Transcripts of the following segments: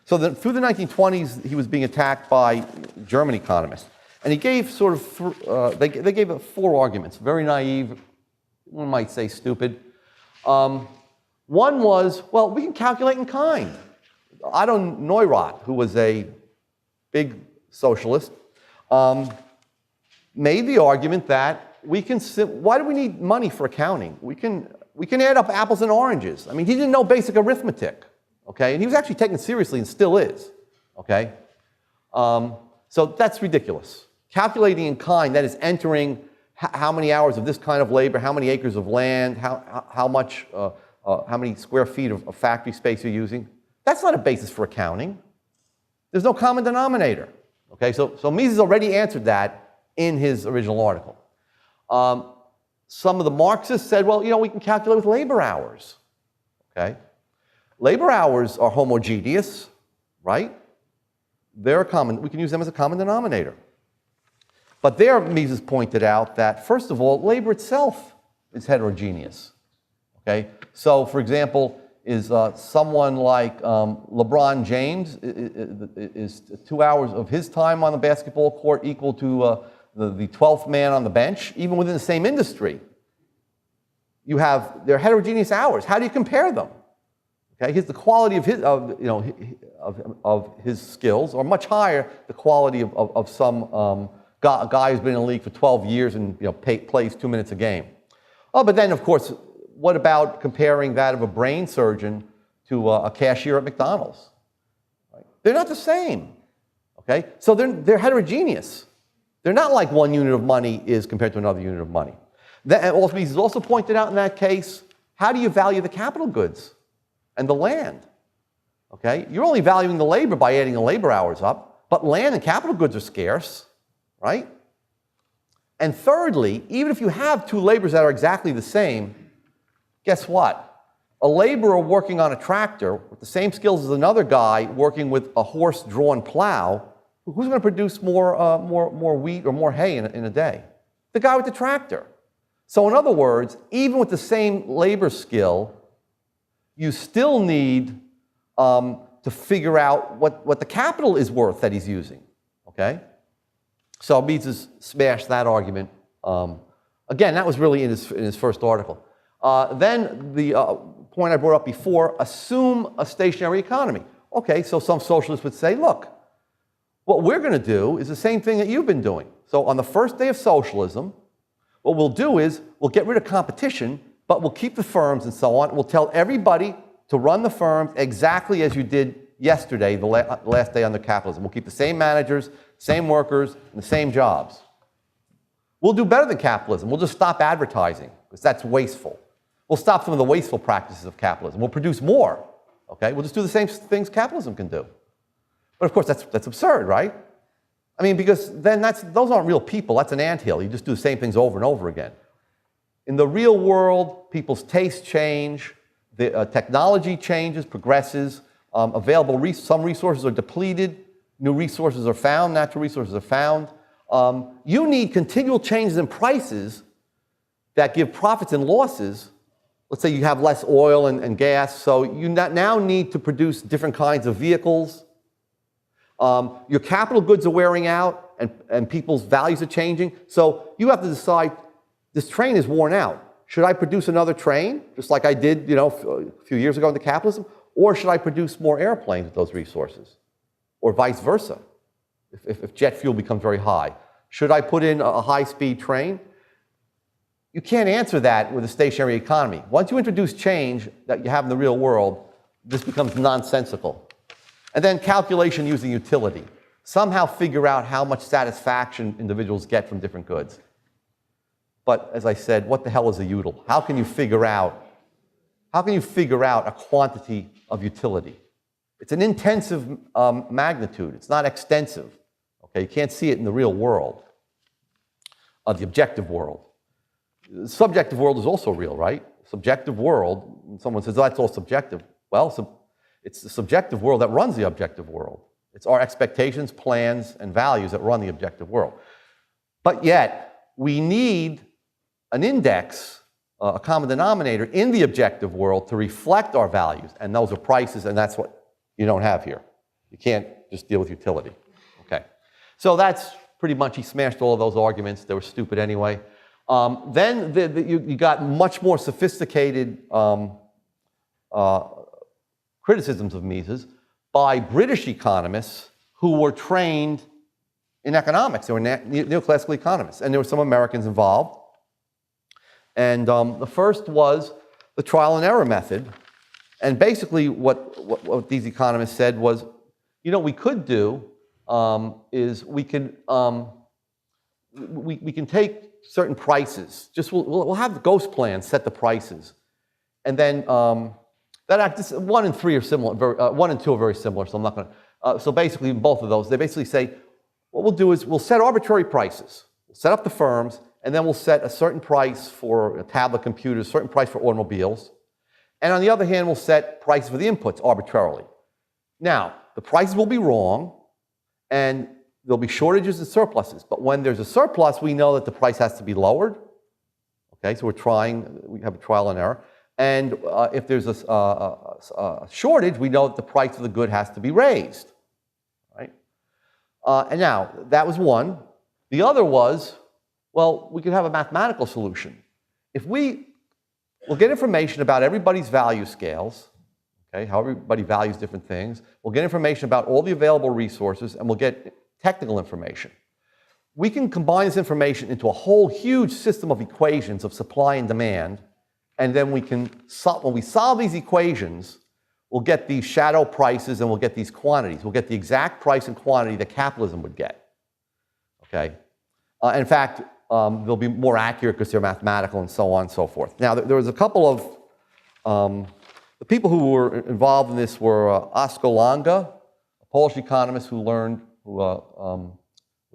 So through the 1920s, he was being attacked by German economists. And he gave sort of, they gave 4 arguments, very naive, one might say stupid. One was, well, we can calculate in kind. Otto Neurath, who was a big socialist, made the argument that we can, why do we need money for accounting? We can add up apples and oranges. I mean, he didn't know basic arithmetic, okay? And he was actually taken seriously and still is, okay? So that's ridiculous. Calculating in kind, that is entering how many hours of this kind of labor, how many acres of land, how many square feet of factory space you're using. That's not a basis for accounting. There's no common denominator, okay? So Mises already answered that in his original article. Some of the Marxists said, well, you know, we can calculate with labor hours, okay? Labor hours are homogeneous, right? They're common, we can use them as a common denominator. But there, Mises pointed out that, first of all, labor itself is heterogeneous, okay? So, for example, is someone like LeBron James, is 2 hours of his time on the basketball court equal to the 12th man on the bench, even within the same industry? They're heterogeneous hours. How do you compare them? Okay, the quality of his skills are much higher the quality of some guy who's been in the league for 12 years and plays 2 minutes a game. Oh, but then of course, what about comparing that of a brain surgeon to a cashier at McDonald's? Right? They're not the same. Okay, so they're heterogeneous. They're not like one unit of money is compared to another unit of money. Mises also pointed out in that case, how do you value the capital goods and the land? Okay, you're only valuing the labor by adding the labor hours up, but land and capital goods are scarce, right? And thirdly, even if you have 2 labors that are exactly the same, guess what? A laborer working on a tractor with the same skills as another guy working with a horse-drawn plow, who's going to produce more wheat or more hay in a day? The guy with the tractor. So in other words, even with the same labor skill, you still need to figure out what the capital is worth that he's using, okay? So Mises smashed that argument. Again, that was really in his first article. Then the point I brought up before, assume a stationary economy. Okay, so some socialists would say, look, what we're going to do is the same thing that you've been doing. So on the first day of socialism, what we'll do is we'll get rid of competition, but we'll keep the firms and so on. We'll tell everybody to run the firms exactly as you did yesterday, the last day under capitalism. We'll keep the same managers, same workers, and the same jobs. We'll do better than capitalism. We'll just stop advertising, because that's wasteful. We'll stop some of the wasteful practices of capitalism. We'll produce more, okay? We'll just do the same things capitalism can do. But of course, that's absurd, right? I mean, because then those aren't real people. That's an anthill. You just do the same things over and over again. In the real world, people's tastes change, the technology changes, progresses, some resources are depleted, new resources are found, natural resources are found. You need continual changes in prices that give profits and losses. Let's say you have less oil and gas, so you now need to produce different kinds of vehicles. Your capital goods are wearing out and people's values are changing. So you have to decide, this train is worn out. Should I produce another train, just like I did a few years ago into capitalism? Or should I produce more airplanes with those resources? Or vice versa, if jet fuel becomes very high. Should I put in a high-speed train? You can't answer that with a stationary economy. Once you introduce change that you have in the real world, this becomes nonsensical. And then calculation using utility. Somehow figure out how much satisfaction individuals get from different goods. But as I said, what the hell is a util? How can you figure out a quantity of utility? It's an intensive magnitude. It's not extensive. Okay, you can't see it in the real world, the objective world. The subjective world is also real, right? Subjective world, someone says, oh, that's all subjective. Well, it's the subjective world that runs the objective world. It's our expectations, plans, and values that run the objective world. But yet, we need an index, a common denominator in the objective world to reflect our values, and those are prices, and that's what you don't have here. You can't just deal with utility. Okay. So that's pretty much, he smashed all of those arguments. They were stupid anyway. Then you got much more sophisticated criticisms of Mises by British economists who were trained in economics. They were neoclassical economists, and there were some Americans involved. And the first was the trial and error method. And basically what these economists said was, you know, what we could do is we can take certain prices. Just we'll have the ghost plan set the prices, and then one and three are similar. One and two are very similar. So I'm not going to. So basically, both of those, they basically say what we'll do is we'll set arbitrary prices. We'll set up the firms, and then we'll set a certain price for tablet computers, a certain price for automobiles, and on the other hand, we'll set prices for the inputs arbitrarily. Now, the prices will be wrong, and there'll be shortages and surpluses. But when there's a surplus, we know that the price has to be lowered. Okay, so we have a trial and error. And if there's a shortage, we know that the price of the good has to be raised. Right? And now, that was one. The other was, well, we could have a mathematical solution. If we'll get information about everybody's value scales, okay, how everybody values different things. We'll get information about all the available resources, and we'll get technical information. We can combine this information into a whole huge system of equations of supply and demand, and then we can when we solve these equations, we'll get these shadow prices and we'll get these quantities. We'll get the exact price and quantity that capitalism would get. Okay? In fact, they'll be more accurate because they're mathematical and so on and so forth. Now, there was a couple of the people who were involved in this were Oskar Lange, a Polish economist who was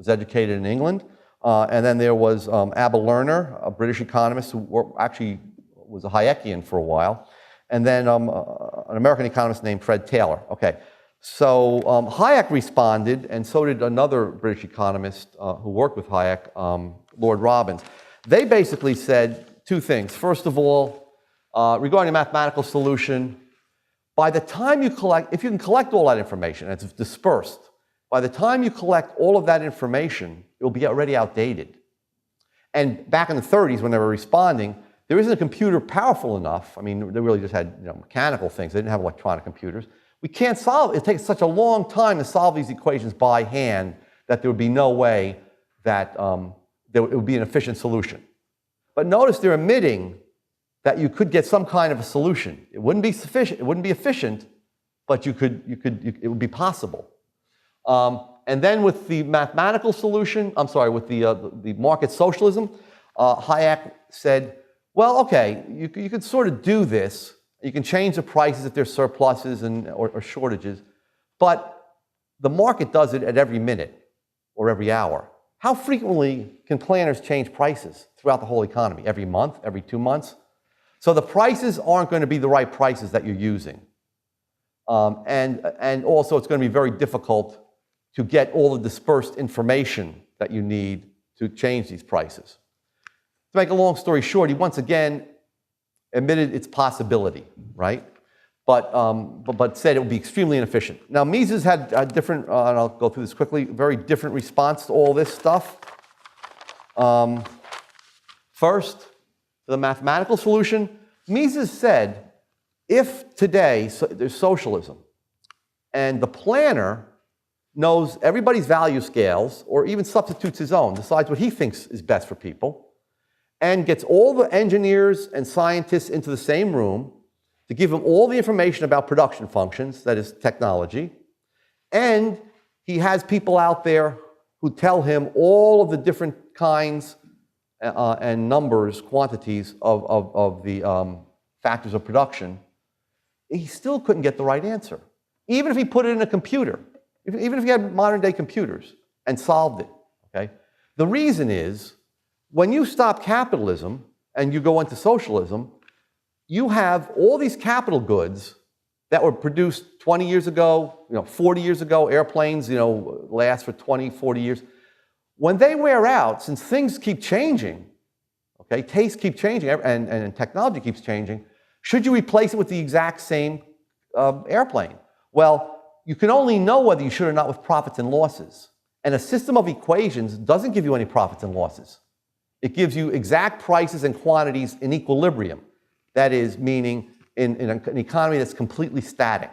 educated in England, and then there was Abel Lerner, a British economist who actually was a Hayekian for a while, and then an American economist named Fred Taylor. Okay, so Hayek responded, and so did another British economist who worked with Hayek, Lord Robbins. They basically said two things. First of all, regarding a mathematical solution, by the time you collect, if you can collect all that information, and it's dispersed, by the time you collect all of that information, it will be already outdated. And back in the 30s, when they were responding, there isn't a computer powerful enough. I mean, they really just had mechanical things. They didn't have electronic computers. We can't solve it. It takes such a long time to solve these equations by hand that there would be no way that it would be an efficient solution. But notice they're admitting that you could get some kind of a solution. It wouldn't be sufficient, it wouldn't be efficient, but it would be possible. And then with the mathematical solution, with the market socialism, Hayek said, well, okay, you could sort of do this. You can change the prices if there's surpluses or shortages, but the market does it at every minute or every hour. How frequently can planners change prices throughout the whole economy? Every month, every 2 months? So the prices aren't going to be the right prices that you're using. And also it's going to be very difficult to get all the dispersed information that you need to change these prices. To make a long story short, he once again admitted its possibility, right? But said it would be extremely inefficient. Now Mises had a different, and I'll go through this quickly, very different response to all this stuff. First, the mathematical solution, Mises said, if today there's socialism and the planner knows everybody's value scales or even substitutes his own, decides what he thinks is best for people, and gets all the engineers and scientists into the same room to give them all the information about production functions, that is technology, and he has people out there who tell him all of the different kinds and numbers, quantities of the factors of production, he still couldn't get the right answer. Even if he put it in a computer, even if he had modern day computers and solved it, okay? The reason is, when you stop capitalism and you go into socialism, you have all these capital goods that were produced 20 years ago, 40 years ago, airplanes, last for 20, 40 years. When they wear out, since things keep changing, okay, tastes keep changing, and technology keeps changing, should you replace it with the exact same airplane? Well, you can only know whether you should or not with profits and losses. And a system of equations doesn't give you any profits and losses. It gives you exact prices and quantities in equilibrium. That is, meaning in an economy that's completely static.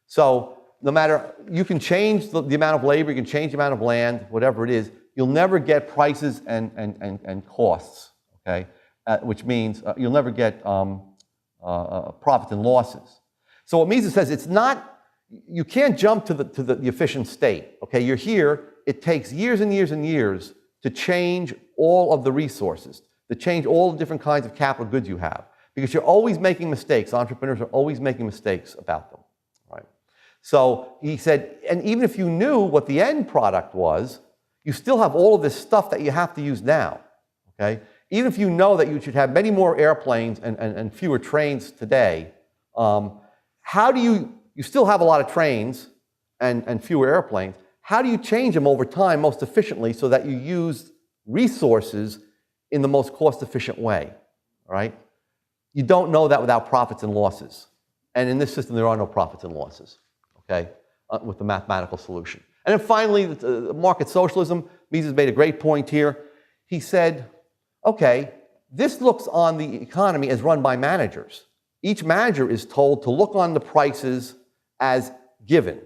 So no matter, you can change the amount of labor, you can change the amount of land, whatever it is, you'll never get prices and costs, okay? Which means you'll never get profits and losses. So what Mises says, it's not, you can't jump to the efficient state, okay? You're here, it takes years and years and years to change all of the resources, to change all the different kinds of capital goods you have, because you're always making mistakes. Entrepreneurs are always making mistakes about them, right? So he said, and even if you knew what the end product was, you still have all of this stuff that you have to use now, okay? Even if you know that you should have many more airplanes and fewer trains today, how do you still have a lot of trains and fewer airplanes. How do you change them over time most efficiently so that you use resources in the most cost-efficient way, all right? You don't know that without profits and losses. And in this system, there are no profits and losses, okay, with the mathematical solution. And then finally, market socialism. Mises made a great point here. He said, okay, this looks on the economy as run by managers. Each manager is told to look on the prices as given.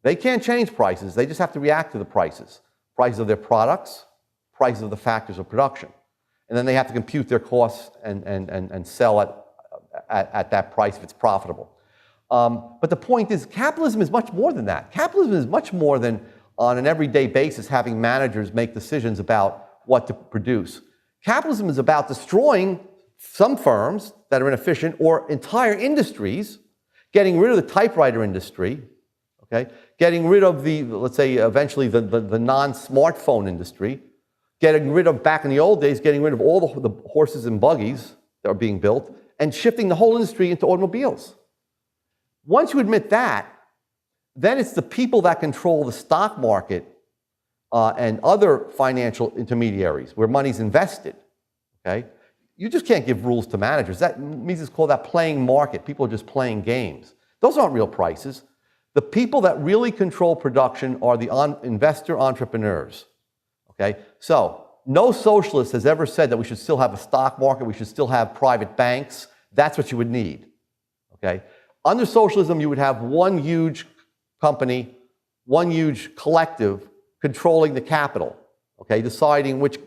They can't change prices. They just have to react to the prices. Prices of their products, prices of the factors of production. And then they have to compute their costs and sell at that price if it's profitable. But the point is, capitalism is much more than that. Capitalism is much more than, on an everyday basis, having managers make decisions about what to produce. Capitalism is about destroying some firms that are inefficient or entire industries, getting rid of the typewriter industry, okay? Getting rid of the, let's say, eventually the non-smartphone industry, getting rid of, back in the old days, getting rid of all the horses and buggies that are being built, and shifting the whole industry into automobiles. Once you admit that, then it's the people that control the stock market and other financial intermediaries where money's invested, okay? You just can't give rules to managers. That Mises called that playing market. People are just playing games. Those aren't real prices. The people that really control production are the investor entrepreneurs, okay? So no socialist has ever said that we should still have a stock market, we should still have private banks. That's what you would need, okay? Under socialism, you would have one huge company, one huge collective controlling the capital, okay, deciding which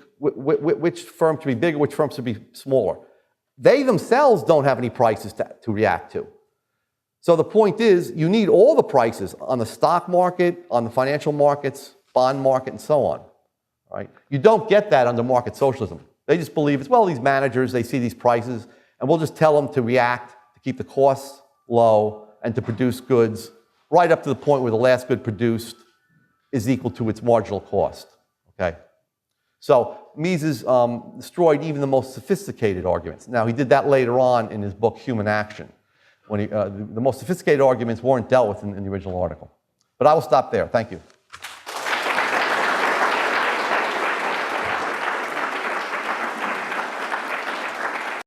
firm to be bigger, which firms to be smaller. They themselves don't have any prices to react to. So the point is, you need all the prices on the stock market, on the financial markets, bond market, and so on, right? You don't get that under market socialism. They just believe it's, well, these managers, they see these prices, and we'll just tell them to react, to keep the costs low, and to produce goods right up to the point where the last good produced is equal to its marginal cost, okay? So Mises destroyed even the most sophisticated arguments. Now, he did that later on in his book, Human Action, when the most sophisticated arguments weren't dealt with in the original article. But I will stop there. Thank you.